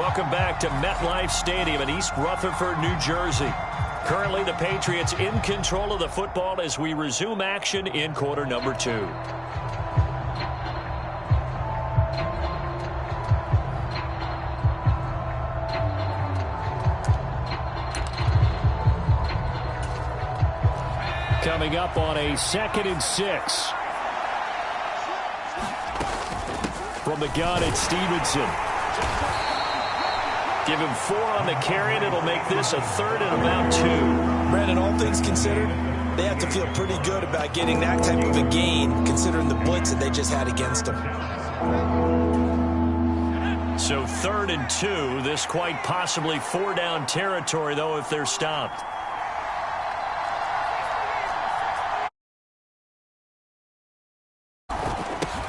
Welcome back to MetLife Stadium in East Rutherford, New Jersey. Currently, the Patriots in control of the football as we resume action in quarter number 2. Coming up on a 2nd and 6. From the gun, it's Stevenson. Give him 4 on the carry, and it'll make this a 3rd and about 2. Brandon, all things considered, they have to feel pretty good about getting that type of a gain, considering the blitz that they just had against them. So 3rd and 2. This quite possibly 4-down territory, though, if they're stopped.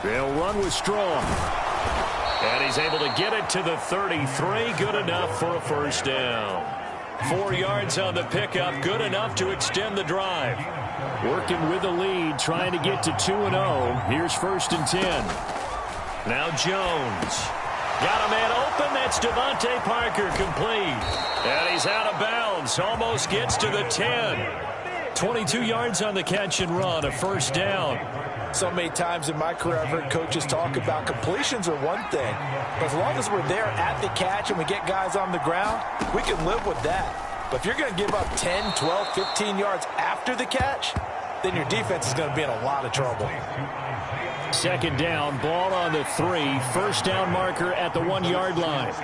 They'll run with Strong. And he's able to get it to the 33. Good enough for a 1st down. 4 yards on the pickup. Good enough to extend the drive. Working with the lead, trying to get to 2-0. Here's 1st and 10. Now Jones. Got a man open. That's Devontae Parker, complete. And he's out of bounds. Almost gets to the 10. 22 yards on the catch and run. A 1st down. So many times in my career I've heard coaches talk about completions are one thing, but as long as we're there at the catch and we get guys on the ground, we can live with that. But if you're going to give up 10, 12, 15 yards after the catch, then your defense is going to be in a lot of trouble. 2nd down, ball on the 3. 1st down marker at the 1-yard line.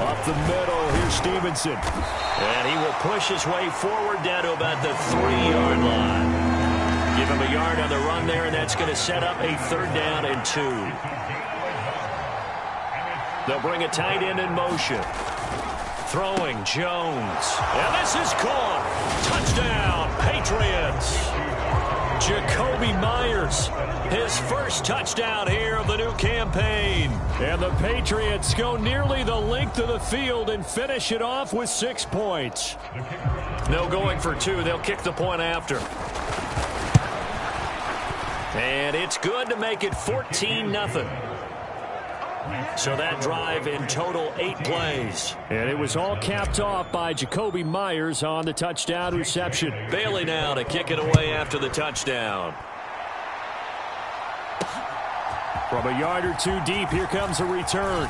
Up the middle, here's Stevenson. And he will push his way forward down to about the 3-yard line. Give him a yard on the run there, and that's going to set up a 3rd down and 2. They'll bring a tight end in motion. Throwing, Jones. And this is caught. Touchdown, Patriots. Jacoby Myers, his 1st touchdown here of the new campaign. And the Patriots go nearly the length of the field and finish it off with 6 points. No going for 2. They'll kick the point after. And it's good to make it 14-0. So that drive in total 8 plays. And it was all capped off by Jacoby Myers on the touchdown reception. Bailey now to kick it away after the touchdown. From a yard or 2 deep, here comes a return.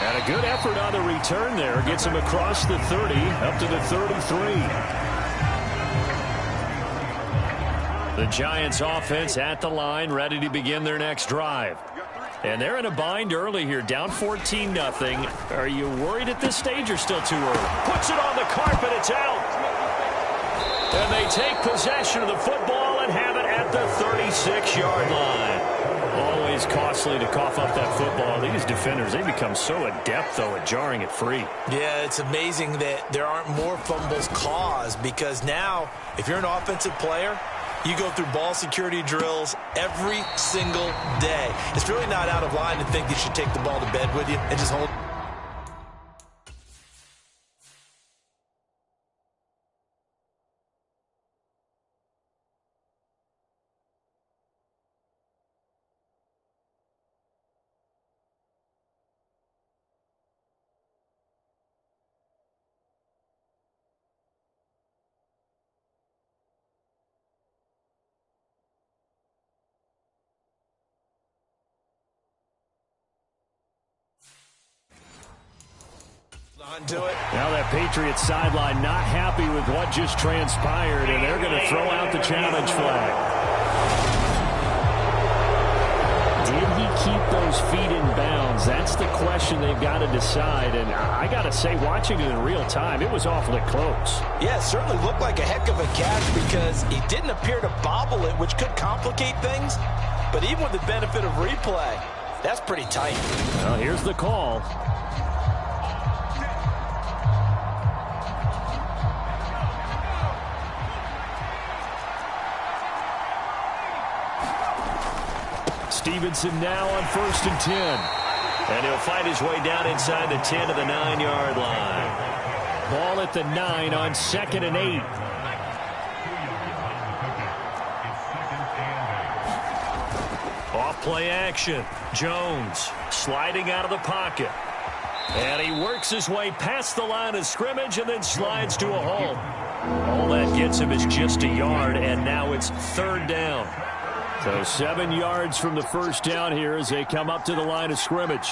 And a good effort on the return there. Gets him across the 30, up to the 33. The Giants offense at the line, ready to begin their next drive. And they're in a bind early here, down 14-0. Are you worried at this stage or still too early? Puts it on the carpet, it's out. And they take possession of the football and have it at the 36-yard line. Always costly to cough up that football. These defenders, they become so adept, though, at jarring it free. Yeah, it's amazing that there aren't more fumbles caused, because now, if you're an offensive player, you go through ball security drills every single day. It's really not out of line to think you should take the ball to bed with you and just hold. To it. Now that Patriots sideline not happy with what just transpired, and they're going to throw out the challenge flag. Did he keep those feet in bounds? That's the question they've got to decide, and I got to say, watching it in real time, it was awfully close. Yeah, it certainly looked like a heck of a catch because he didn't appear to bobble it, which could complicate things, but even with the benefit of replay, that's pretty tight. Well, here's the call. Stevenson now on 1st and 10. And he'll fight his way down inside the 10 to the 9-yard line. Ball at the 9 on 2nd and 8. Off Play action. Jones sliding out of the pocket. And he works his way past the line of scrimmage and then slides to a halt. All that gets him is just a yard, and now it's third down. So 7 yards from the first down here as they come up to the line of scrimmage.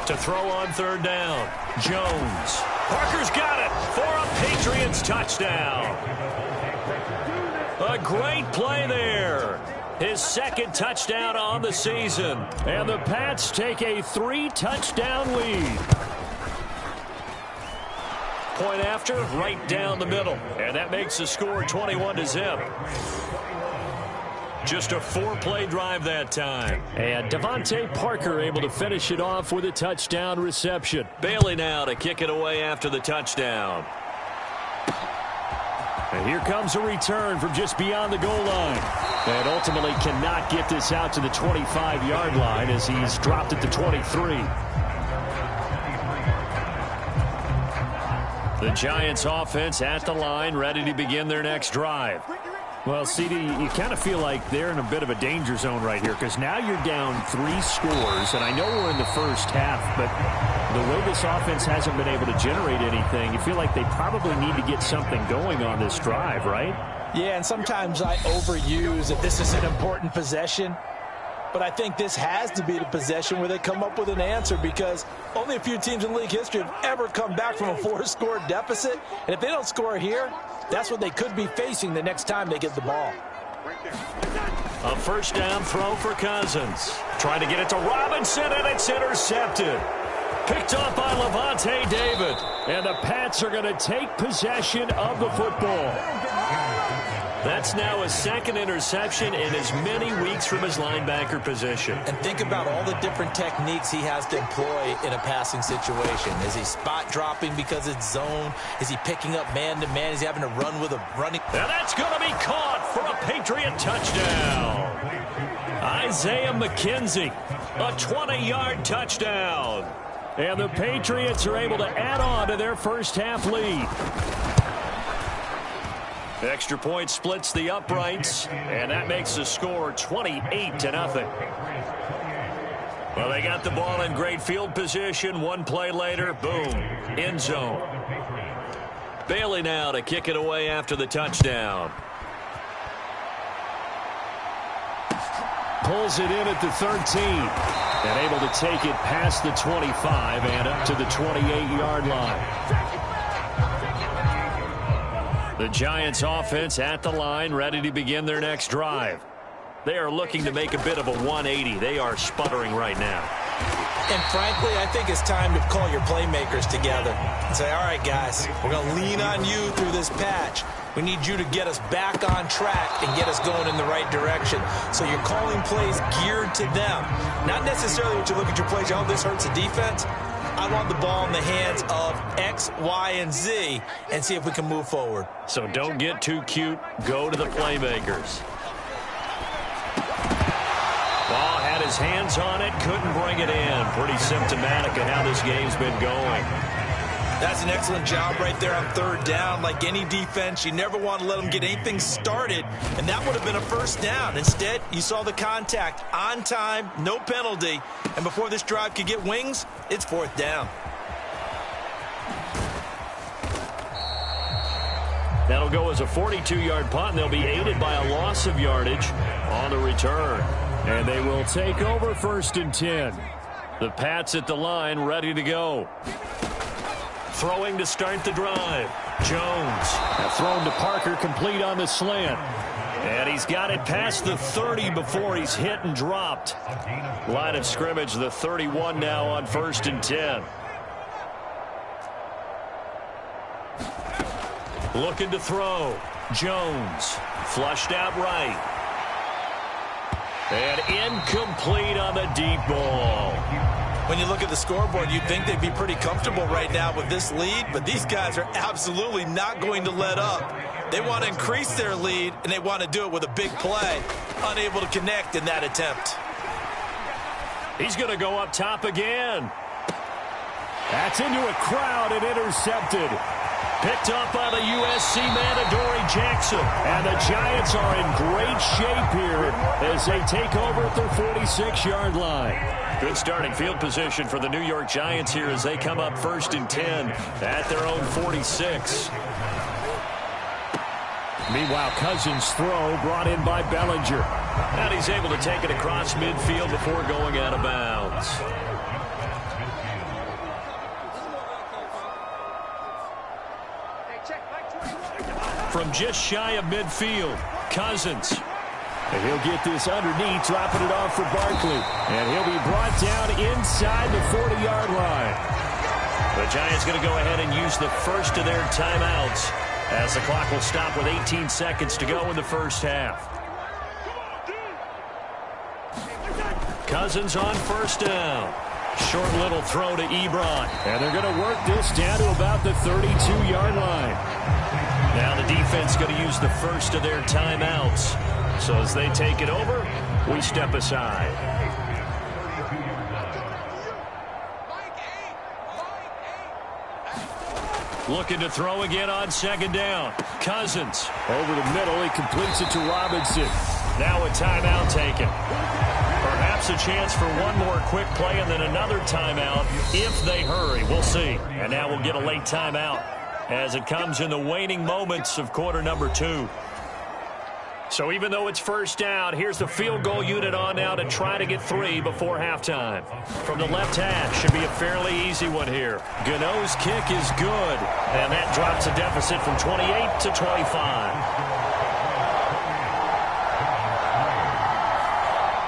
To throw on third down. Jones. Parker's got it for a Patriots touchdown. A great play there. His second touchdown on the season. And the Pats take a 3-touchdown lead. Point after, right down the middle. And that makes the score 21-0. Just a 4-play drive that time. And Devontae Parker able to finish it off with a touchdown reception. Bailey now to kick it away after the touchdown. And here comes a return from just beyond the goal line. And ultimately cannot get this out to the 25-yard line as he's dropped at the 23. The Giants offense at the line, ready to begin their next drive. Well, CD, you kind of feel like they're in a bit of a danger zone right here because now you're down 3 scores, and I know we're in the first half, but the way this offense hasn't been able to generate anything, you feel like they probably need to get something going on this drive, right? Yeah, and sometimes I overuse that this is an important possession. But I think this has to be the possession where they come up with an answer because only a few teams in league history have ever come back from a 4-score deficit. And if they don't score here, that's what they could be facing the next time they get the ball. A first down throw for Cousins. Trying to get it to Robinson, and it's intercepted. Picked off by Levante David. And the Pats are going to take possession of the football. That's now a second interception in as many weeks from his linebacker position. And think about all the different techniques he has to employ in a passing situation. Is he spot dropping because it's zone? Is he picking up man-to-man? Is he having to run with a running? And that's going to be caught for a Patriot touchdown. Isaiah McKenzie, a 20-yard touchdown. And the Patriots are able to add on to their first half lead. Extra point splits the uprights, and that makes the score 28-0. Well, they got the ball in great field position. One play later, boom, end zone. Bailey now to kick it away after the touchdown. Pulls it in at the 13. And able to take it past the 25 and up to the 28-yard line. The Giants offense at the line, ready to begin their next drive. They are looking to make a bit of a 180. They are sputtering right now. And frankly, I think it's time to call your playmakers together and say, all right, guys, we're going to lean on you through this patch. We need you to get us back on track and get us going in the right direction. So you're calling plays geared to them. Not necessarily what you look at your plays, oh, this hurts the defense. I want the ball in the hands of X, Y, and Z and see if we can move forward. So don't get too cute. Go to the playmakers. Ball had his hands on it, couldn't bring it in. Pretty symptomatic of how this game's been going. That's an excellent job right there on third down. Like any defense, you never want to let them get anything started, and that would have been a first down. Instead, you saw the contact on time, no penalty, and before this drive could get wings, it's fourth down. That'll go as a 42-yard punt, and they'll be aided by a loss of yardage on the return. And they will take over first and 10. The Pats at the line, ready to go. Throwing to start the drive. Jones. Thrown to Parker, complete on the slant. And he's got it past the 30 before he's hit and dropped. Line of scrimmage, the 31 now on first and 10. Looking to throw. Jones. Flushed out right. And incomplete on the deep ball. When you look at the scoreboard, you'd think they'd be pretty comfortable right now with this lead, but these guys are absolutely not going to let up. They want to increase their lead, and they want to do it with a big play. Unable to connect in that attempt. He's going to go up top again. That's into a crowd and intercepted. Picked off by the USC man, Adoree Jackson. And the Giants are in great shape here as they take over at their 46-yard line. Good starting field position for the New York Giants here as they come up 1st and 10 at their own 46. Meanwhile, Cousins' throw brought in by Bellinger. And he's able to take it across midfield before going out of bounds. From just shy of midfield, Cousins. And he'll get this underneath, dropping it off for Barkley. And he'll be brought down inside the 40-yard line. The Giants going to go ahead and use the first of their timeouts as the clock will stop with 18 seconds to go in the first half. Cousins on 1st down. Short little throw to Ebron. And they're going to work this down to about the 32-yard line. Now the defense going to use the first of their timeouts. So as they take it over, we step aside. Looking to throw again on 2nd down. Cousins. Over the middle, he completes it to Robinson. Now a timeout taken. Perhaps a chance for one more quick play and then another timeout if they hurry. We'll see. And now we'll get a late timeout as it comes in the waning moments of quarter number 2. So even though it's 1st down, here's the field goal unit on now to try to get 3 before halftime. From the left hash, should be a fairly easy one here. Gano's kick is good, and that drops a deficit from 28 to 25.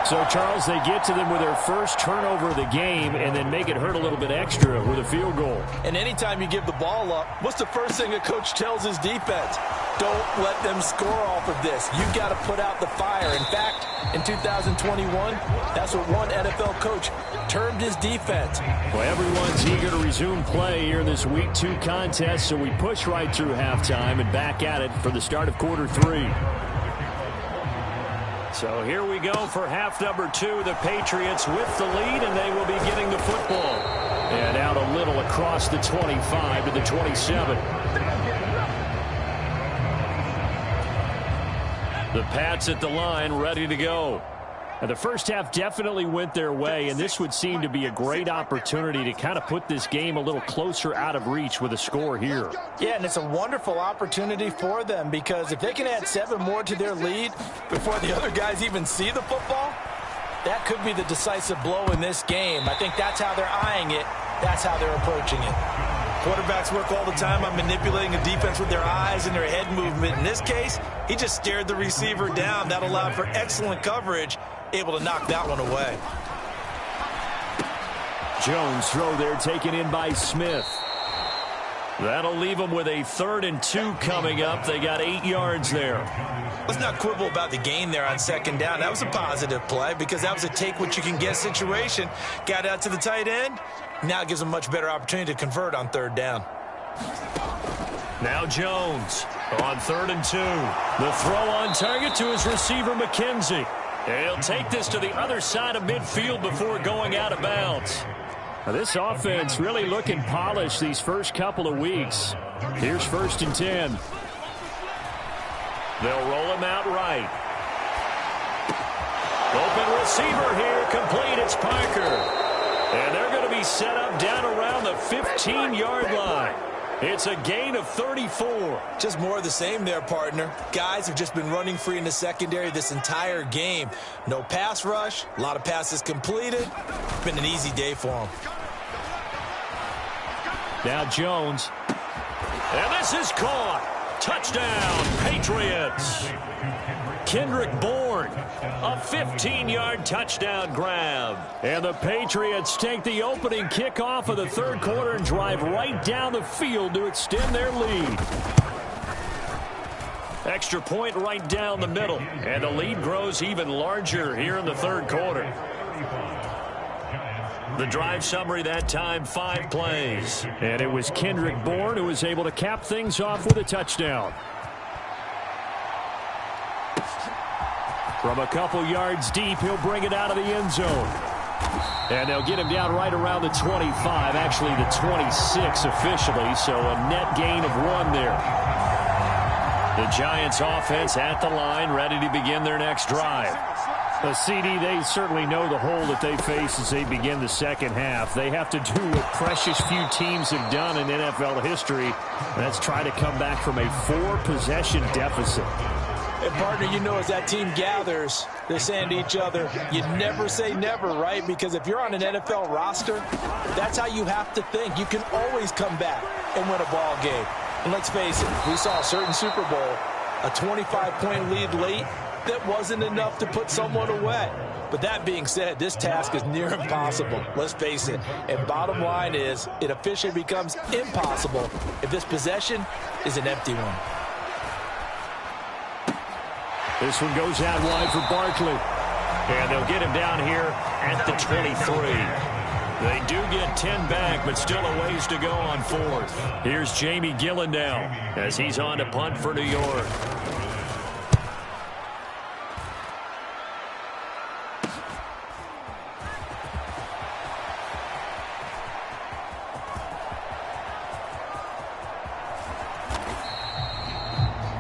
So, Charles, they get to them with their first turnover of the game and then make it hurt a little bit extra with a field goal. And anytime you give the ball up, what's the first thing a coach tells his defense? Don't let them score off of this. You've got to put out the fire. In fact, in 2021, that's what one NFL coach termed his defense. Well, everyone's eager to resume play here in this Week 2 contest, so we push right through halftime and back at it for the start of quarter 3. So here we go for half number 2. The Patriots with the lead, and they will be getting the football. And out a little across the 25 to the 27. The Pats at the line, ready to go. And the first half definitely went their way, and this would seem to be a great opportunity to kind of put this game a little closer out of reach with a score here. Yeah, and it's a wonderful opportunity for them because if they can add 7 more to their lead before the other guys even see the football, that could be the decisive blow in this game. I think that's how they're eyeing it. That's how they're approaching it. Quarterbacks work all the time on manipulating a defense with their eyes and their head movement. In this case, he just stared the receiver down. That allowed for excellent coverage, able to knock that one away. Jones throw there taken in by Smith. That'll leave them with a 3rd and 2 coming up. They got 8 yards there. Let's not quibble about the gain there on 2nd down. That was a positive play because that was a take-what-you-can-get situation. Got out to the tight end. Now it gives them a much better opportunity to convert on 3rd down. Now Jones on 3rd and 2. The throw on target to his receiver, McKenzie. He'll take this to the other side of midfield before going out of bounds. Now this offense really looking polished these first couple of weeks. Here's 1st and 10. They'll roll him out right. Open receiver here, complete. It's Parker. And they're going to be set up down around the 15-yard line. It's a gain of 34. Just more of the same there, partner. Guys have just been running free in the secondary this entire game. No pass rush, a lot of passes completed. It's been an easy day for them. Now Jones. And this is caught. Touchdown, Patriots. Kendrick Bourne, a 15-yard touchdown grab. And the Patriots take the opening kickoff of the 3rd quarter and drive right down the field to extend their lead. Extra point right down the middle. And the lead grows even larger here in the 3rd quarter. The drive summary that time, 5 plays. And it was Kendrick Bourne who was able to cap things off with a touchdown. From a couple yards deep, he'll bring it out of the end zone. And they'll get him down right around the 25, actually the 26 officially, so a net gain of 1 there. The Giants offense at the line, ready to begin their next drive. CD, they certainly know the hole that they face as they begin the second half. They have to do what precious few teams have done in NFL history, and that's try to come back from a 4-possession deficit. And, partner, you know, as that team gathers, they're saying to each other, you never say never, right? Because if you're on an NFL roster, that's how you have to think. You can always come back and win a ball game. And let's face it, we saw a certain Super Bowl, a 25-point lead late, that wasn't enough to put someone away. But that being said, this task is near impossible. Let's face it. And bottom line is, it officially becomes impossible if this possession is an empty one. This one goes out wide for Barkley. And they'll get him down here at the 23. They do get 10 back, but still a ways to go on 4th. Here's Jamie Gillen now as he's on to punt for New York.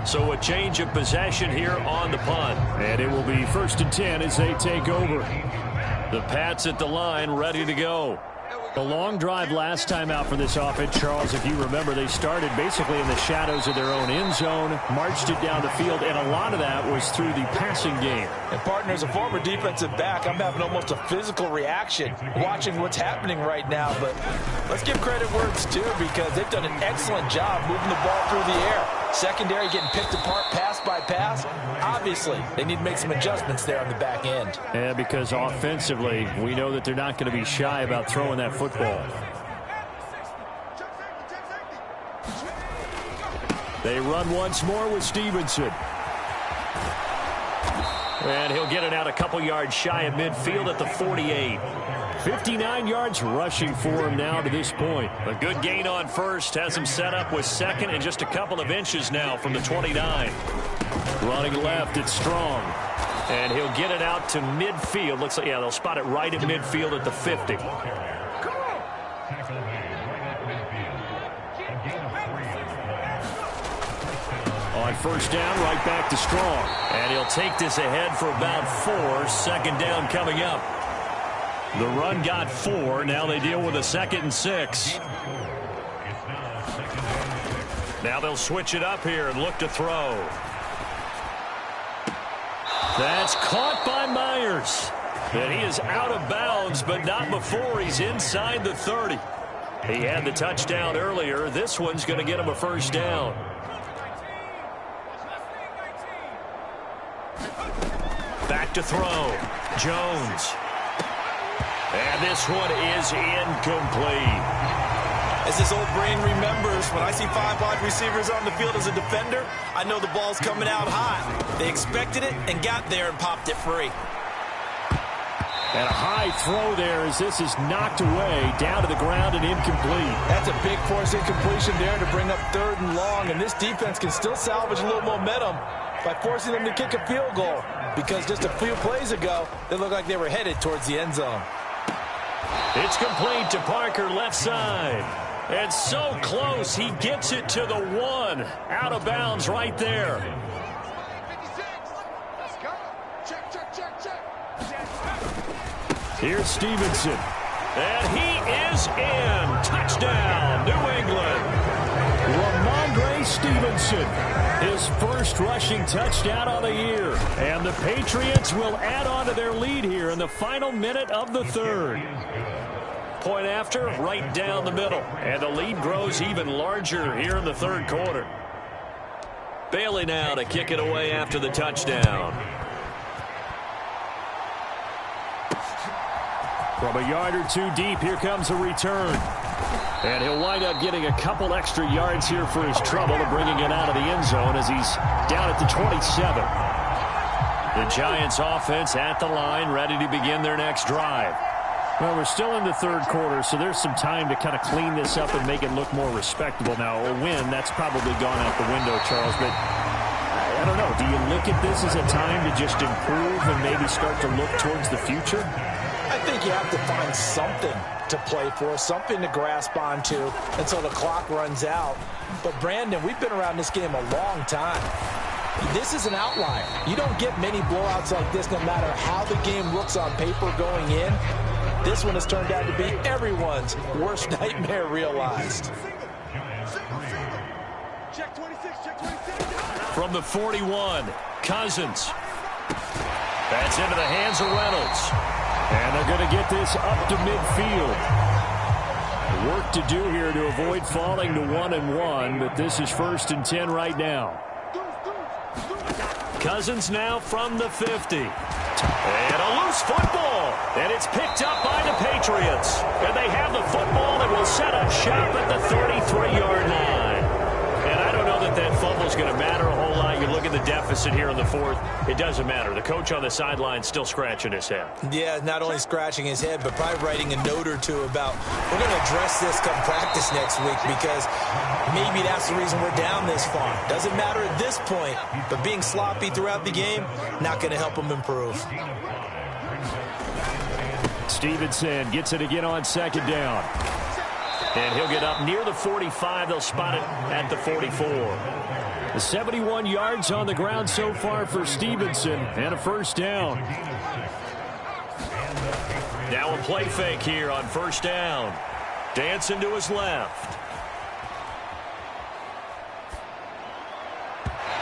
So a change of possession here on the punt. And it will be 1st and 10 as they take over. The Pats at the line, ready to go. A long drive last time out for this offense, Charles. If you remember, they started basically in the shadows of their own end zone, marched it down the field, and a lot of that was through the passing game. And, partner, as a former defensive back, I'm having almost a physical reaction watching what's happening right now. But let's give credit where it's due, because they've done an excellent job moving the ball through the air. Secondary getting picked apart pass by pass. Obviously, they need to make some adjustments there on the back end. Yeah, because offensively, we know that they're not going to be shy about throwing that football. They run once more with Stevenson. And he'll get it out a couple yards shy of midfield at the 48. 59 yards rushing for him now to this point. A good gain on first has him set up with second and just a couple of inches now from the 29. Running left, it's Strong. And he'll get it out to midfield. Looks like, yeah, they'll spot it right at midfield at the 50. On first down, right back to Strong. And he'll take this ahead for about 4. 2nd down coming up. The run got 4. Now they deal with a 2nd and 6. Now they'll switch it up here and look to throw. That's caught by Myers. And he is out of bounds, but not before he's inside the 30. He had the touchdown earlier. This one's going to get him a 1st down. Back to throw. Jones. And this one is incomplete. As this old brain remembers, when I see 5 wide receivers on the field as a defender, I know the ball's coming out high. They expected it and got there and popped it free. And a high throw there as this is knocked away, down to the ground and incomplete. That's a big force incompletion there to bring up 3rd and long, and this defense can still salvage a little momentum by forcing them to kick a field goal, because just a few plays ago, they looked like they were headed towards the end zone. It's complete to Parker left side. And so close, he gets it to the 1. Out of bounds right there. Here's Stevenson. And he is in. Touchdown, New England. Ramondre Stevenson, his first rushing touchdown of the year. And the Patriots will add on to their lead here in the final minute of the 3rd. Point after, right down the middle. And the lead grows even larger here in the 3rd quarter. Bailey now to kick it away after the touchdown. From a yard or 2 deep, here comes a return. And he'll wind up getting a couple extra yards here for his trouble and bringing it out of the end zone as he's down at the 27. The Giants offense at the line, ready to begin their next drive. Well, we're still in the 3rd quarter, so there's some time to kind of clean this up and make it look more respectable. Now, a win, that's probably gone out the window, Charles, but I don't know. Do you look at this as a time to just improve and maybe start to look towards the future? I think you have to find something to play for, something to grasp onto until the clock runs out. But, Brandon, we've been around this game a long time. This is an outlier. You don't get many blowouts like this no matter how the game looks on paper going in. This one has turned out to be everyone's worst nightmare realized. From the 41, Cousins. That's into the hands of Reynolds. And they're going to get this up to midfield. Work to do here to avoid falling to 1-1, but this is 1st and 10 right now. Cousins now from the 50. And a loose football. And it's picked up by the Patriots. And they have the football that will set up shop at the 33-yard line. And I don't know that fumble's going to matter a whole lot. You look at the deficit here in the 4th. It doesn't matter. The coach on the sideline still scratching his head. Yeah, not only scratching his head, but probably writing a note or two about, we're going to address this come practice next week because maybe that's the reason we're down this far. Doesn't matter at this point, but being sloppy throughout the game, not going to help him improve. Stevenson gets it again on 2nd down. And he'll get up near the 45. They'll spot it at the 44. The 71 yards on the ground so far for Stevenson and a 1st down. Now a play fake here on 1st down. Dancing to his left.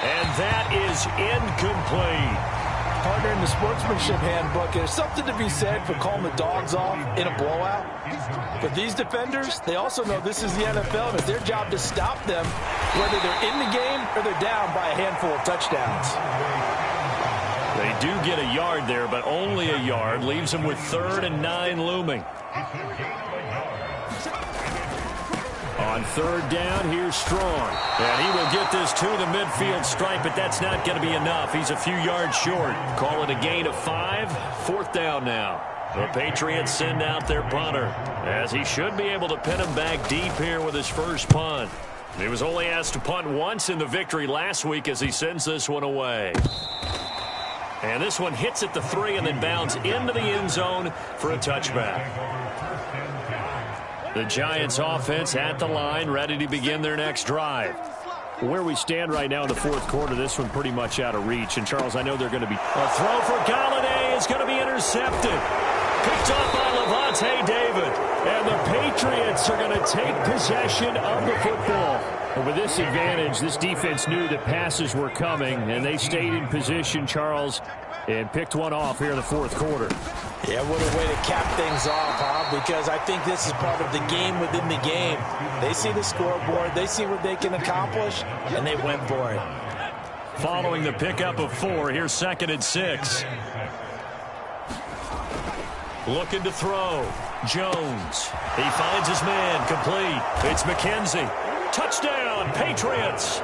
And that is incomplete. Partner, in the sportsmanship handbook, there's something to be said for calling the dogs off in a blowout. But these defenders, they also know this is the NFL, and it's their job to stop them, whether they're in the game or they're down by a handful of touchdowns. They do get a yard there, but only a yard. Leaves them with 3rd and 9 looming. On 3rd down, here's Strong. And he will get this to the midfield stripe, but that's not going to be enough. He's a few yards short. Call it a gain of 5. 4th down now. The Patriots send out their punter, as he should be able to pin him back deep here with his first punt. He was only asked to punt once in the victory last week as he sends this one away. And this one hits at the 3 and then bounds into the end zone for a touchback. The Giants offense at the line, ready to begin their next drive. Where we stand right now in the 4th quarter, this one pretty much out of reach. And, Charles, I know they're going to be... A throw for Galladay is going to be intercepted. Picked up by Levante David. And the Patriots are going to take possession of the football. And with this advantage, this defense knew that passes were coming, and they stayed in position, Charles, and picked one off here in the 4th quarter. Yeah, what a way to cap things off, huh? Because I think this is part of the game within the game. They see the scoreboard, they see what they can accomplish, and they went for it. Following the pickup of 4, here's 2nd and 6. Looking to throw. Jones. He finds his man. Complete. It's McKenzie. Touchdown, Patriots.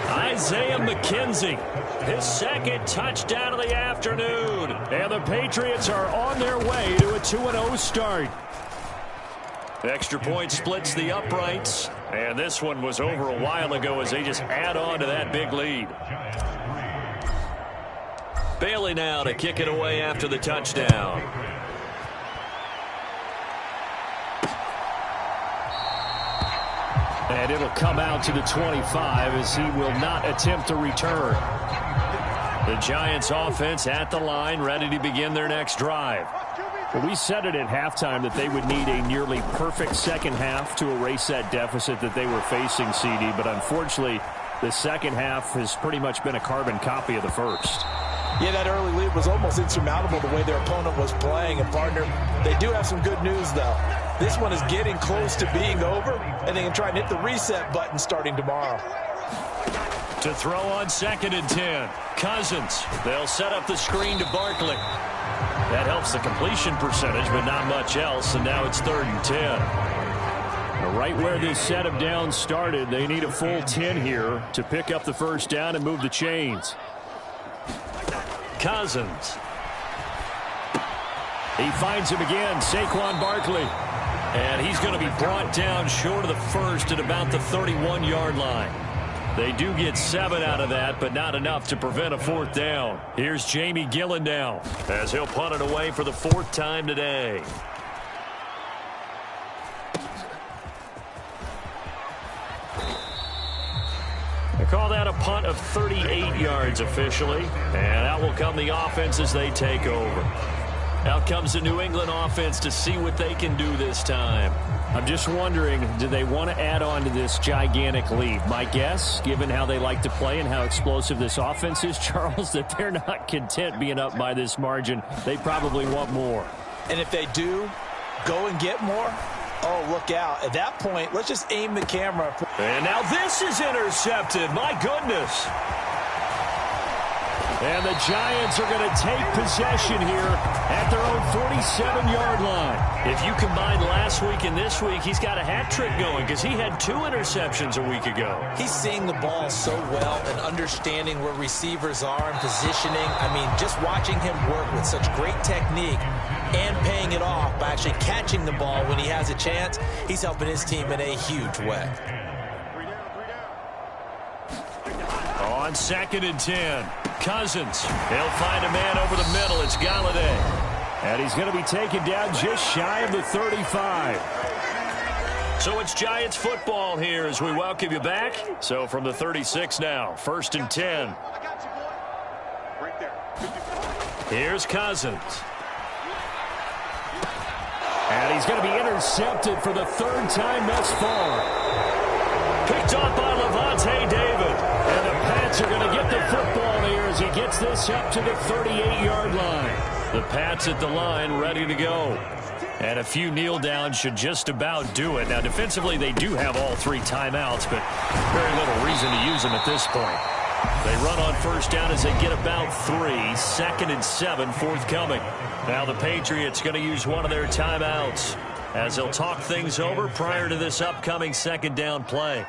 Isaiah McKenzie, his 2nd touchdown of the afternoon. And the Patriots are on their way to a 2-0 start. Extra point splits the uprights. And this one was over a while ago as they just add on to that big lead. Bailey now to kick it away after the touchdown. And it'll come out to the 25 as he will not attempt to return. The Giants offense at the line, ready to begin their next drive. Well, we said it at halftime that they would need a nearly perfect second half to erase that deficit that they were facing, CD. But unfortunately, the second half has pretty much been a carbon copy of the first. Yeah, that early lead was almost insurmountable the way their opponent was playing. And, partner, they do have some good news, though. This one is getting close to being over, and they can try and hit the reset button starting tomorrow. To throw on 2nd and 10. Cousins. They'll set up the screen to Barkley. That helps the completion percentage, but not much else, and now it's 3rd and 10. Right where this set of downs started, they need a full 10 here to pick up the first down and move the chains. Cousins. He finds him again, Saquon Barkley. And he's going to be brought down short of the first at about the 31-yard line. They do get 7 out of that, but not enough to prevent a 4th down. Here's Jamie Gillen now, as he'll punt it away for the 4th time today. They call that a punt of 38 yards officially, and out will come the offense as they take over. Out comes the New England offense to see what they can do this time. I'm just wondering, do they want to add on to this gigantic lead? My guess, given how they like to play and how explosive this offense is, Charles, that they're not content being up by this margin. They probably want more. And if they do go and get more, oh, look out. At that point, let's just aim the camera. And now this is intercepted. My goodness. And the Giants are going to take possession here at their own 47-yard line. If you combine last week and this week, he's got a hat trick going because he had 2 interceptions a week ago. He's seeing the ball so well and understanding where receivers are and positioning. I mean, just watching him work with such great technique and paying it off by actually catching the ball when he has a chance, he's helping his team in a huge way. On 2nd and 10, Cousins. He'll find a man over the middle. It's Galladay. And he's going to be taken down just shy of the 35. So it's Giants football here as we welcome you back. So from the 36 now, 1st and 10. Here's Cousins. And he's going to be intercepted for the 3rd time thus far. Picked off by Levante David. And the Pats are going to get the football here as he gets this up to the 38-yard line. The Pats at the line ready to go. And a few kneel downs should just about do it. Now, defensively, they do have all 3 timeouts, but very little reason to use them at this point. They run on 1st down as they get about 3. 2nd and 7 forthcoming. Now the Patriots going to use one of their timeouts as they'll talk things over prior to this upcoming 2nd down play.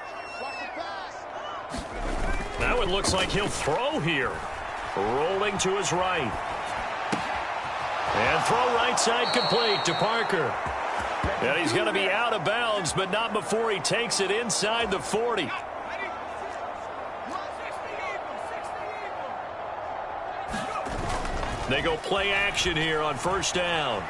Now it looks like he'll throw here. Rolling to his right. And throw right side complete to Parker. And he's going to be out of bounds, but not before he takes it inside the 40. They go play action here on 1st down.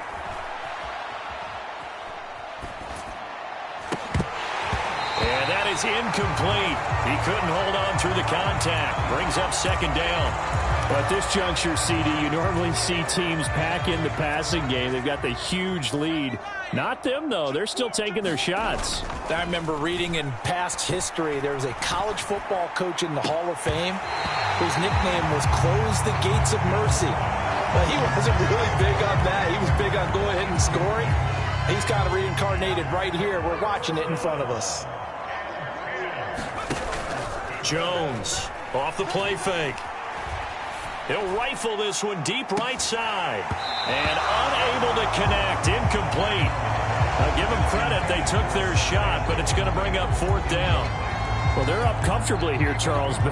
And that is incomplete. He couldn't hold on through the contact. Brings up 2nd down. But this juncture, CD, you normally see teams pack in the passing game. They've got the huge lead. Not them, though. They're still taking their shots. I remember reading in past history, there was a college football coach in the Hall of Fame whose nickname was Close the Gates of Mercy. But he wasn't really big on that. He was big on going ahead and scoring. He's got it reincarnated right here. We're watching it in front of us. Jones off the play fake. He'll rifle this one deep right side. And unable to connect. Incomplete. Now give them credit. They took their shot, but it's going to bring up 4th down. Well, they're up comfortably here, Charles, but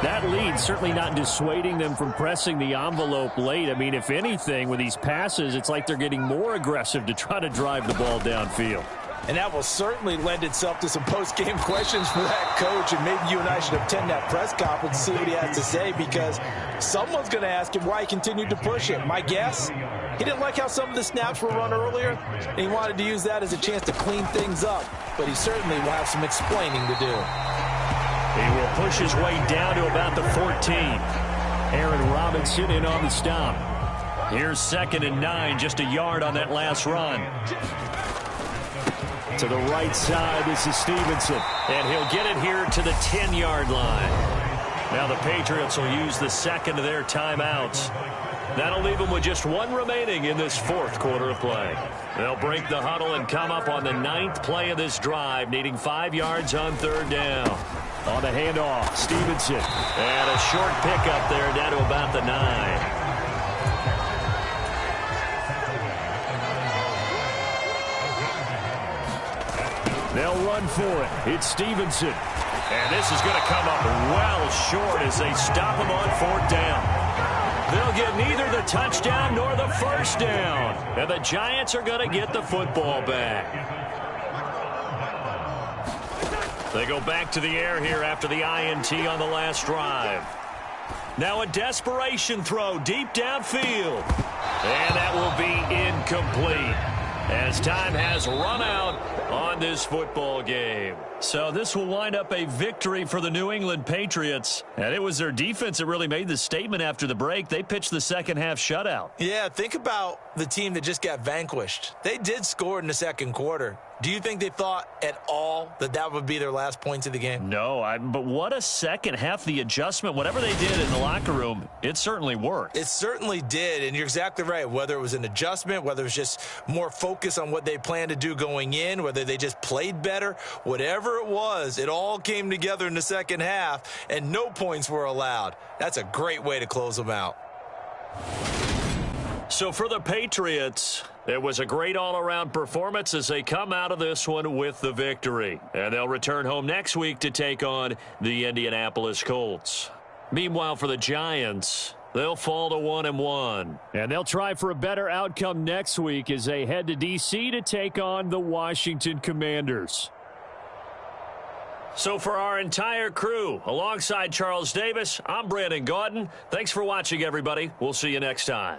that lead certainly not dissuading them from pressing the envelope late. I mean, if anything, with these passes, it's like they're getting more aggressive to try to drive the ball downfield. And that will certainly lend itself to some post-game questions for that coach. And maybe you and I should attend that press conference and see what he has to say, because someone's going to ask him why he continued to push it. My guess, he didn't like how some of the snaps were run earlier, and he wanted to use that as a chance to clean things up. But he certainly will have some explaining to do. He will push his way down to about the 14. Aaron Robinson in on the stop. Here's 2nd and 9, just a yard on that last run. To the right side, this is Stevenson. And he'll get it here to the 10-yard line. Now the Patriots will use the 2nd of their timeouts. That'll leave them with just 1 remaining in this 4th quarter of play. They'll break the huddle and come up on the 9th play of this drive, needing 5 yards on 3rd down. On the handoff, Stevenson. And a short pickup there down to about the 9. They'll run for it. It's Stevenson. And this is going to come up well short as they stop him on 4th down. They'll get neither the touchdown nor the 1st down. And the Giants are going to get the football back. They go back to the air here after the INT on the last drive. Now a desperation throw deep downfield. And that will be incomplete as time has run out on this football game. So this will wind up a victory for the New England Patriots. And it was their defense that really made the statement after the break. They pitched the second half shutout. Yeah, think about the team that just got vanquished. They did score in the second quarter. Do you think they thought at all that that would be their last points of the game? No, but what a second half. The adjustment, whatever they did in the locker room, it certainly worked. It certainly did, and you're exactly right. Whether it was an adjustment, whether it was just more focus on what they planned to do going in, whether they just played better, whatever it was, it all came together in the second half, and no points were allowed. That's a great way to close them out. So for the Patriots, it was a great all-around performance as they come out of this one with the victory. And they'll return home next week to take on the Indianapolis Colts. Meanwhile, for the Giants, they'll fall to 1-1. And they'll try for a better outcome next week as they head to D.C. to take on the Washington Commanders. So for our entire crew, alongside Charles Davis, I'm Brandon Gaudin. Thanks for watching, everybody. We'll see you next time.